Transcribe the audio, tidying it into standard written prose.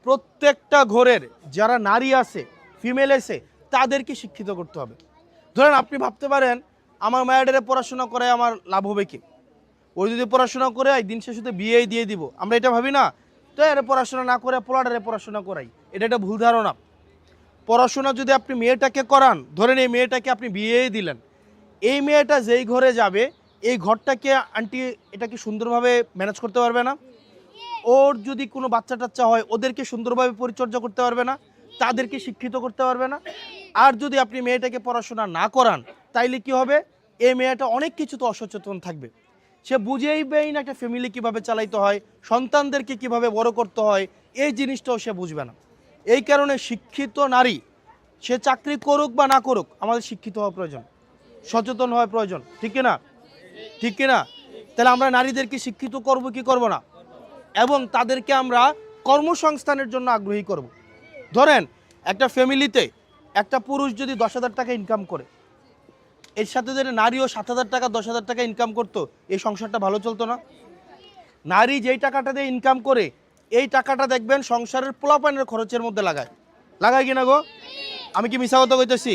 প্রত্যেকটা ঘরের যারা নারী আছে, ফিমেল আছে, তাদেরকে শিক্ষিত করতে হবে। ধরেন আপনি ভাবতে পারেন আমার মায়েদের পড়াশোনা করে আমার লাভ হবে কি, ওই যদি পড়াশোনা করে দিন শেষে বিয়ে দিয়ে দিব, আমরা এটা ভাবি না? তো এর পড়াশোনা না করে পোলাডারে পড়াশোনা করাই, এটা একটা ভুল ধারণা। পড়াশোনা যদি আপনি মেয়েটাকে করান, ধরেন এই মেয়েটাকে আপনি বিয়ে দিলেন, এই মেয়েটা যেই ঘরে যাবে এই ঘরটাকে আন্টি এটা কি সুন্দরভাবে ম্যানেজ করতে পারবে না? ওর যদি কোনো বাচ্চা টাচ্চা হয় ওদেরকে সুন্দরভাবে পরিচর্যা করতে পারবে না? তাদেরকে শিক্ষিত করতে পারবে না? আর যদি আপনি মেয়েটাকে পড়াশোনা না করান, তাইলে কি হবে? এই মেয়েটা অনেক কিছু তো অসচেতন থাকবে, সে বুঝেইবেই না একটা ফ্যামিলি কিভাবে চালাইতে হয়, সন্তানদেরকে কিভাবে বড় করতে হয়, এই জিনিসটাও সে বুঝবে না। এই কারণে শিক্ষিত নারী সে চাকরি করুক বা না করুক, আমাদের শিক্ষিত হওয়া প্রয়োজন, সচেতন হওয়া প্রয়োজন, ঠিক কিনা? ঠিক কিনা? তাহলে আমরা নারীদেরকে শিক্ষিত করব কি করব না, এবং তাদেরকে আমরা কর্মসংস্থানের জন্য আগ্রহী করব। ধরেন একটা ফ্যামিলিতে একটা পুরুষ যদি 10,000 টাকা ইনকাম করে, এর সাথে যদি নারীও 7,000 টাকা 10,000 টাকা ইনকাম করতো, এই সংসারটা ভালো চলতো না? নারী যেই টাকাটা দিয়ে ইনকাম করে এই টাকাটা দেখবেন সংসারের পোলাপানের খরচের মধ্যে লাগায় কিনা গো? আমি কি মিছা কথা কইতেছি?